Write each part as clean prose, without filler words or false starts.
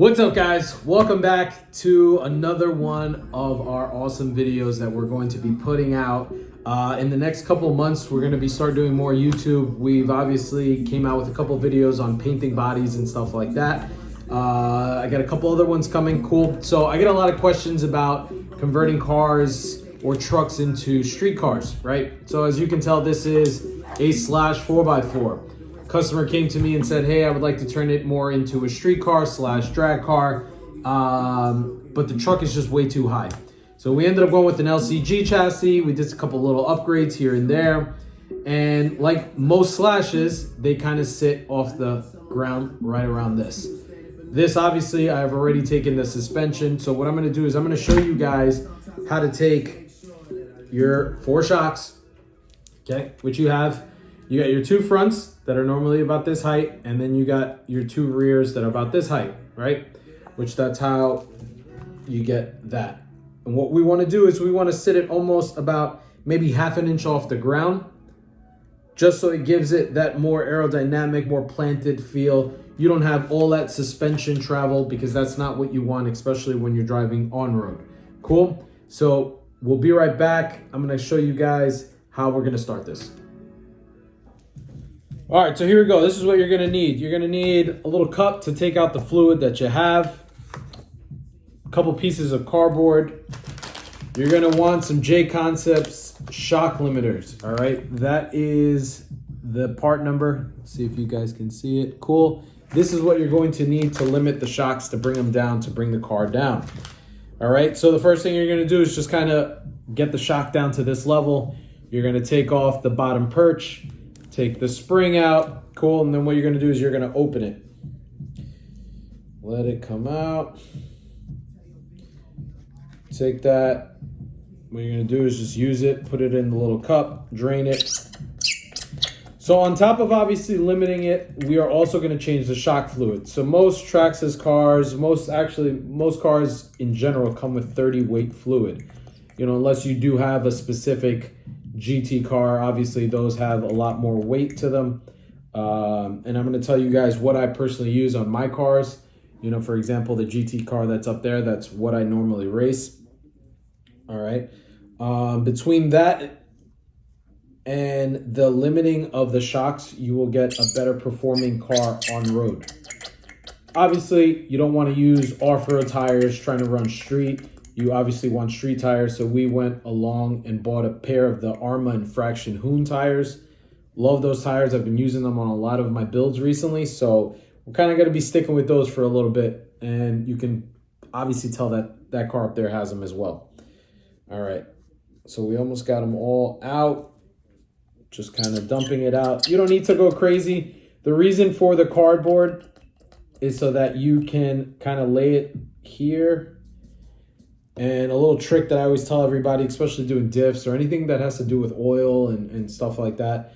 What's up, guys? Welcome back to another one of our awesome videos that we're going to be putting out in the next couple of months. We're going to start doing more YouTube. We've obviously came out with a couple of videos on painting bodies and stuff like that. I got a couple other ones coming. Cool. So I get a lot of questions about converting cars or trucks into street cars, right? So as you can tell, this is a slash 4x4. Customer came to me and said, hey, I would like to turn it more into a street car slash drag car, but the truck is just way too high. So we ended up going with an LCG chassis. We did a couple little upgrades here and there. And like most slashes, they kind of sit off the ground right around this. This, obviously, I've already taken the suspension. So what I'm going to do is I'm going to show you guys how to take your 4 shocks, okay, which you have. You got your 2 fronts that are normally about this height, and then you got your 2 rears that are about this height, right? Which that's how you get that. And what we want to do is we want to sit it almost about maybe ½ an inch off the ground, just so it gives it that more aerodynamic, more planted feel. You don't have all that suspension travel because that's not what you want, especially when you're driving on road. Cool? So we'll be right back. I'm going to show you guys how we're going to start this. All right, so here we go. This is what you're gonna need. You're gonna need a little cup to take out the fluid that you have, a couple pieces of cardboard. You're gonna want some J-Concepts shock limiters, all right? That is the part number. Let's see if you guys can see it. Cool. This is what you're going to need to limit the shocks, to bring them down, to bring the car down. All right, so the first thing you're gonna do is just kind of get the shock down to this level. You're gonna take off the bottom perch, take the spring out, cool, and then what you're gonna do is you're gonna open it. Let it come out. Take that. What you're gonna do is just use it, put it in the little cup, drain it. So on top of obviously limiting it, we are also gonna change the shock fluid. So most Traxxas cars, most cars in general come with 30 weight fluid. You know, unless you do have a specific GT car, obviously those have a lot more weight to them. And I'm going to tell you guys what I personally use on my cars. You know, for example, the GT car that's up there, that's what I normally race. All right. Between that and the limiting of the shocks, you will get a better performing car on road. Obviously, you don't want to use off-road tires trying to run street. You obviously want street tires, so we went along and bought a pair of the Arma Infraction Hoon tires. Love those tires. I've been using them on a lot of my builds recently, so we're kind of going to be sticking with those for a little bit, and you can obviously tell that that car up there has them as well. All right, so we almost got them all out. Just kind of dumping it out. You don't need to go crazy. The reason for the cardboard is so that you can kind of lay it here. And a little trick that I always tell everybody, especially doing diffs or anything that has to do with oil and stuff like that,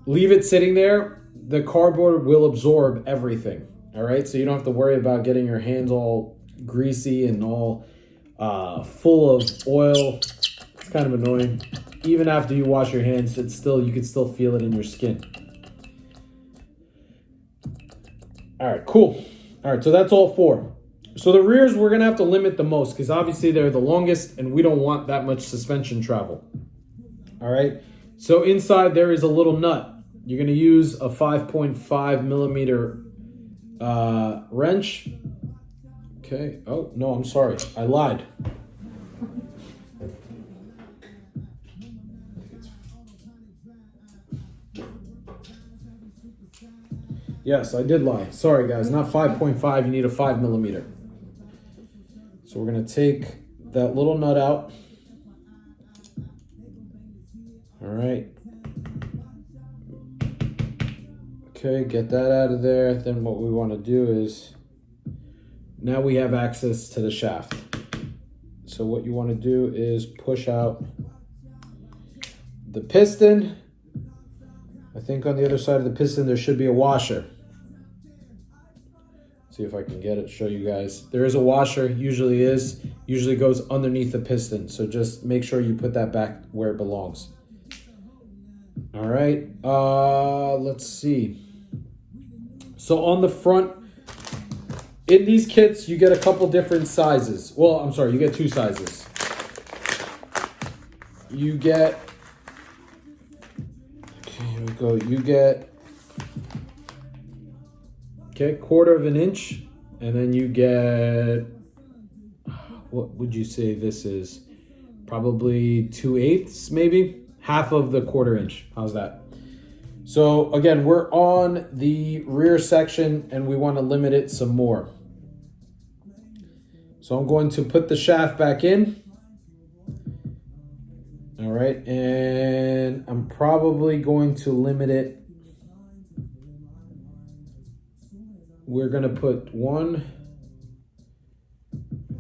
leave it sitting there. The cardboard will absorb everything, all right? So you don't have to worry about getting your hands all greasy and all full of oil. It's kind of annoying. Even after you wash your hands, you can still feel it in your skin. All right, cool. All right, so that's all 4. So the rears, we're going to have to limit the most because obviously they're the longest and we don't want that much suspension travel. All right. So inside there is a little nut. You're going to use a 5.5 millimeter wrench. Okay. Oh, no, I'm sorry. I lied. Yes, I did lie. Sorry, guys. Not 5.5. You need a 5 millimeter. So we're going to take that little nut out. All right. Okay, get that out of there. Then what we want to do is, now we have access to the shaft. So what you want to do is push out the piston. I think on the other side of the piston there should be a washer. See if I can get it, show you guys. There is a washer, usually goes underneath the piston. So just make sure you put that back where it belongs. All right, let's see. So on the front, in these kits, you get a couple different sizes. Well, I'm sorry, you get two sizes. You get, okay, here we go. You get, okay, 1/4 inch, and then you get, what would you say this is? Probably 2/8, maybe half of the 1/4 inch. How's that? So again, we're on the rear section and we want to limit it some more. So I'm going to put the shaft back in. All right, and I'm probably going to limit it. We're gonna put one,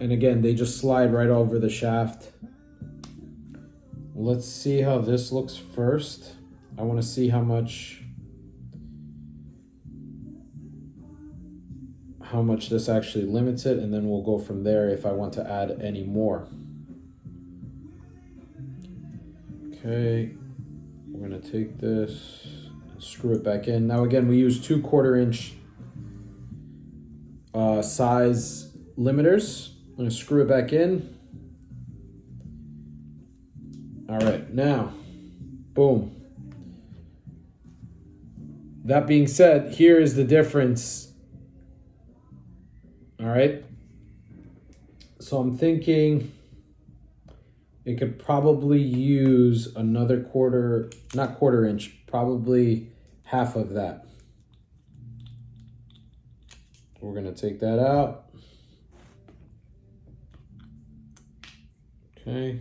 and again, they just slide right over the shaft. Let's see how this looks first. I want to see how much this actually limits it, and then we'll go from there if I want to add any more. Okay, we're gonna take this and screw it back in. Now again, we use 2 1/4 inch size limiters. I'm gonna screw it back in. All right, now, boom. That being said, here is the difference. All right. So I'm thinking it could probably use another not 1/4 inch, probably half of that. We're gonna take that out. Okay.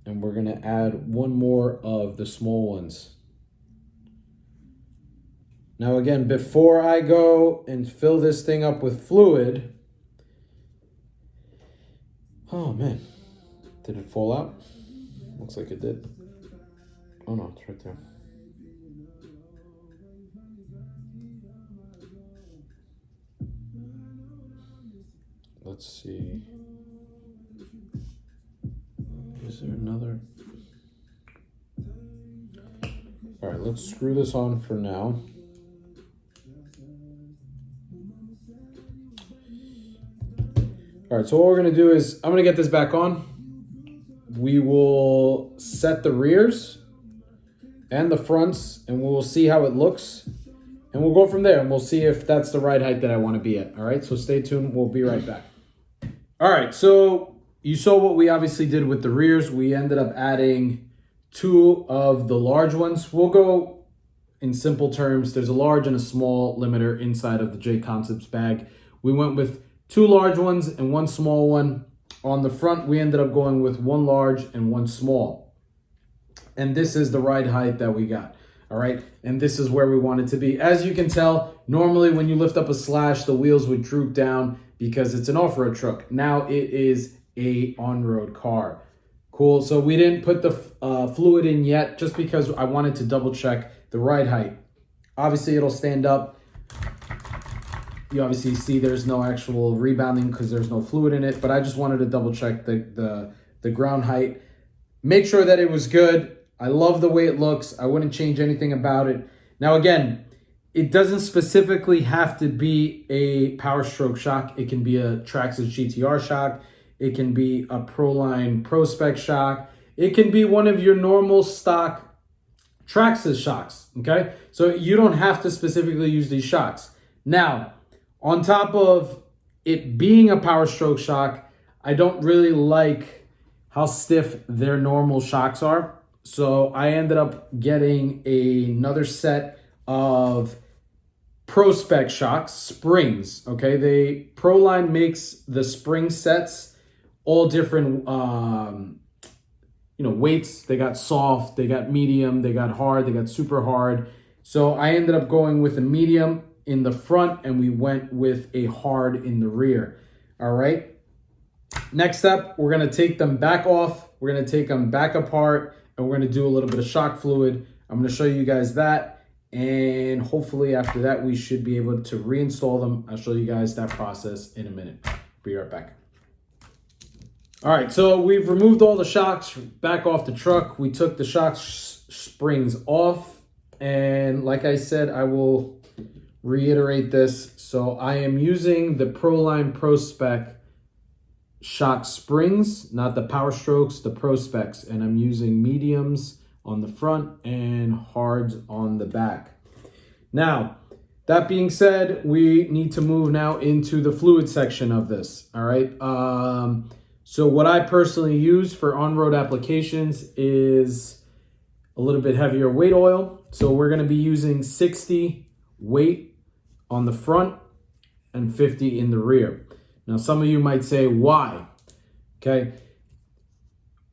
And we're gonna add one more of the small ones. Now again, before I go and fill this thing up with fluid, oh man, did it fall out? Looks like it did. Oh no, it's right there. Let's see. Is there another? All right, let's screw this on for now. All right, so what we're gonna do is I'm gonna get this back on. We will set the rears and the fronts, and we will see how it looks. And we'll go from there, and we'll see if that's the right height that I wanna be at. All right, so stay tuned, we'll be right back. All right, so you saw what we obviously did with the rears. We ended up adding 2 of the large ones. We'll go in simple terms. There's a large and a small limiter inside of the J Concepts bag. We went with 2 large ones and 1 small one. On the front, we ended up going with 1 large and 1 small. And this is the right height that we got. All right, and this is where we want it to be. As you can tell, normally when you lift up a slash, the wheels would droop down because it's an off-road truck. Now it is a on-road car. Cool, so we didn't put the fluid in yet just because I wanted to double check the right height. Obviously it'll stand up. You obviously see there's no actual rebounding because there's no fluid in it, but I just wanted to double check the ground height. Make sure that it was good. I love the way it looks. I wouldn't change anything about it. Now again, it doesn't specifically have to be a Power Stroke shock. It can be a Traxxas GTR shock. It can be a Proline Pro Spec shock. It can be one of your normal stock Traxxas shocks, okay? So you don't have to specifically use these shocks. Now, on top of it being a Power Stroke shock, I don't really like how stiff their normal shocks are. So I ended up getting another set of Pro Spec shocks, springs, okay? Proline makes the spring sets all different, weights. They got soft, they got medium, they got hard, they got super hard. So I ended up going with a medium in the front and we went with a hard in the rear. All right. Next up, we're going to take them back off. We're going to take them back apart and we're going to do a little bit of shock fluid. I'm going to show you guys that. And hopefully after that, we should be able to reinstall them. I'll show you guys that process in a minute. Be right back. All right, so we've removed all the shocks back off the truck. We took the shock springs off. And like I said, I will reiterate this. So I am using the Proline Pro Spec shock springs, not the Power Strokes, the Pro Specs. And I'm using mediums on the front and hards on the back. Now, that being said, we need to move now into the fluid section of this, all right? So what I personally use for on-road applications is a little bit heavier weight oil. So we're gonna be using 60 weight on the front and 50 in the rear. Now, some of you might say, why? Okay.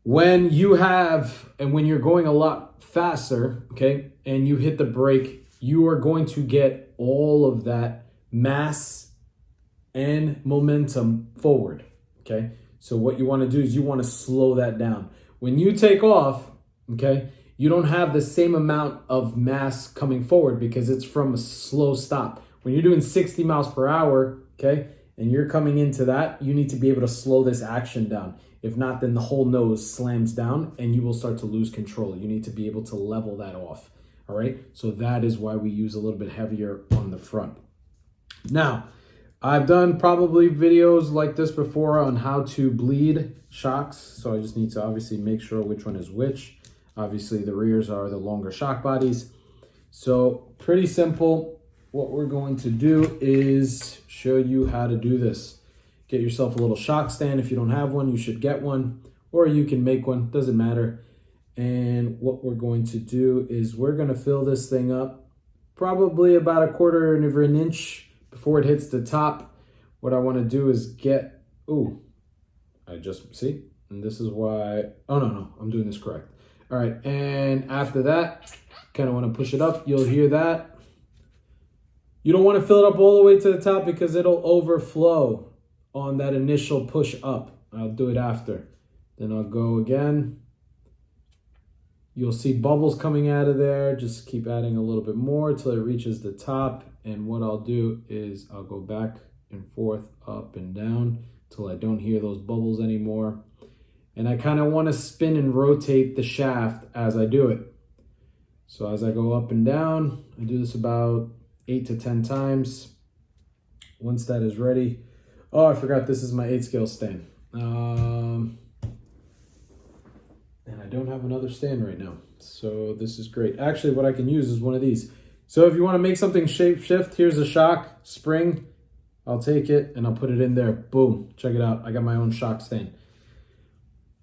When you have, and when you're going a lot faster, okay, and you hit the brake, you are going to get all of that mass and momentum forward, okay? So what you want to do is you want to slow that down. When you take off, okay, you don't have the same amount of mass coming forward because it's from a slow stop. When you're doing 60 miles per hour, okay, and you're coming into that, you need to be able to slow this action down. If not, then the whole nose slams down and you will start to lose control. You need to be able to level that off, all right? So that is why we use a little bit heavier on the front. Now, I've done probably videos like this before on how to bleed shocks. So I just need to obviously make sure which one is which. Obviously the rears are the longer shock bodies. So pretty simple. What we're going to do is show you how to do this. Get yourself a little shock stand. If you don't have one, you should get one, or you can make one, doesn't matter. And what we're going to do is we're going to fill this thing up probably about 1/4 of an inch before it hits the top. What I want to do is get, I just, see, and this is why, no, I'm doing this correct. All right, and after that, kind of want to push it up. You'll hear that. You don't want to fill it up all the way to the top because it'll overflow on that initial push up. I'll do it after. Then I'll go again. You'll see bubbles coming out of there. Just keep adding a little bit more until it reaches the top. And what I'll do is I'll go back and forth, up and down till I don't hear those bubbles anymore. And I kind of want to spin and rotate the shaft as I do it. So as I go up and down, I do this about 8 to 10 times. Once that is ready, I forgot this is my 8 scale stand. And I don't have another stand right now. So this is great. Actually, what I can use is one of these. So if you want to make something shape shift, here's a shock spring. I'll take it and I'll put it in there. Boom, check it out. I got my own shock stand.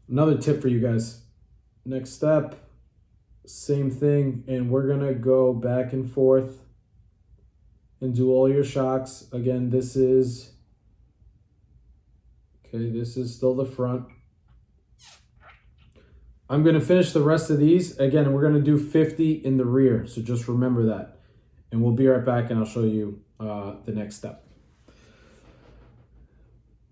Another tip for you guys. Next step, same thing. And we're gonna go back and forth and do all your shocks. Again, this is still the front. I'm gonna finish the rest of these. Again, we're gonna do 50 in the rear. So just remember that. And we'll be right back and I'll show you the next step.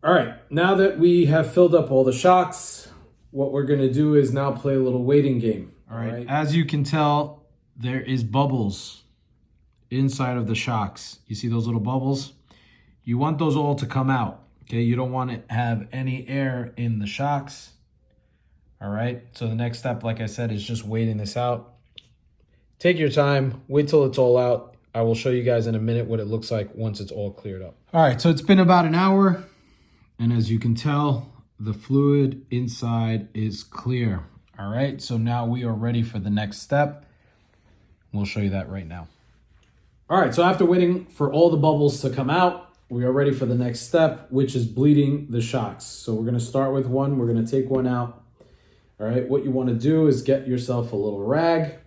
All right, now that we have filled up all the shocks, what we're gonna do is now play a little waiting game. All right, as you can tell, there is bubbles inside of the shocks. You see those little bubbles? You want those all to come out, okay? You don't want to have any air in the shocks. All right, so the next step, like I said, is just waiting this out. Take your time, wait till it's all out. I will show you guys in a minute what it looks like once it's all cleared up. All right, so it's been about an hour, and as you can tell, the fluid inside is clear. All right, so now we are ready for the next step. We'll show you that right now. All right, so after waiting for all the bubbles to come out, we are ready for the next step, which is bleeding the shocks. So we're gonna start with one, we're gonna take one out. All right, what you wanna do is get yourself a little rag,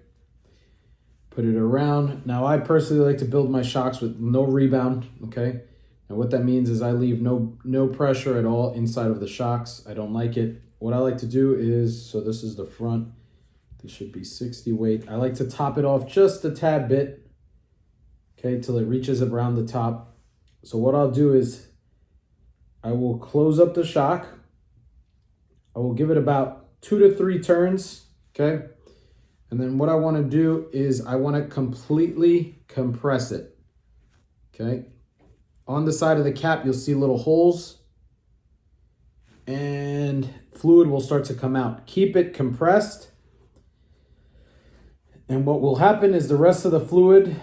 put it around. Now, I personally like to build my shocks with no rebound, okay? And what that means is I leave no pressure at all inside of the shocks. I don't like it. What I like to do is, so this is the front. This should be 60 weight. I like to top it off just a tad bit, okay, till it reaches around the top. So what I'll do is I will close up the shock. I will give it about 2 to 3 turns, okay? And then what I want to do is I want to completely compress it, okay? On the side of the cap, you'll see little holes and fluid will start to come out. Keep it compressed. And what will happen is the rest of the fluid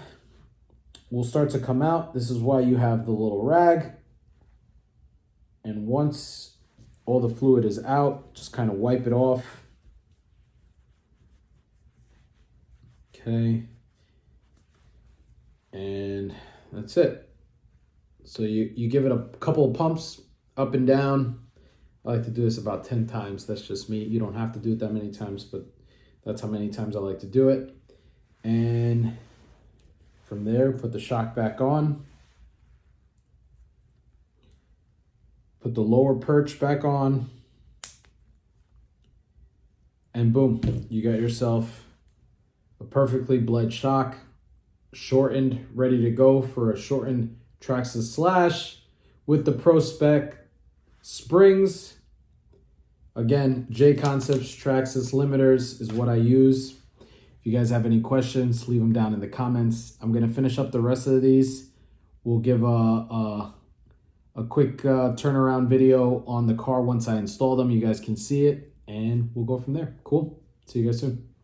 will start to come out. This is why you have the little rag. And once all the fluid is out, just kind of wipe it off. Okay. And that's it. So you give it a couple of pumps up and down. I like to do this about 10 times. That's just me. You don't have to do it that many times, but that's how many times I like to do it. And from there, put the shock back on. Put the lower perch back on. And boom, you got yourself a perfectly bled shock, shortened, ready to go for a shortened Traxxas Slash with the Pro Spec springs. Again, J Concepts Traxxas limiters is what I use. If you guys have any questions, leave them down in the comments. I'm gonna finish up the rest of these. We'll give a quick turnaround video on the car once I install them. You guys can see it, and we'll go from there. Cool. See you guys soon.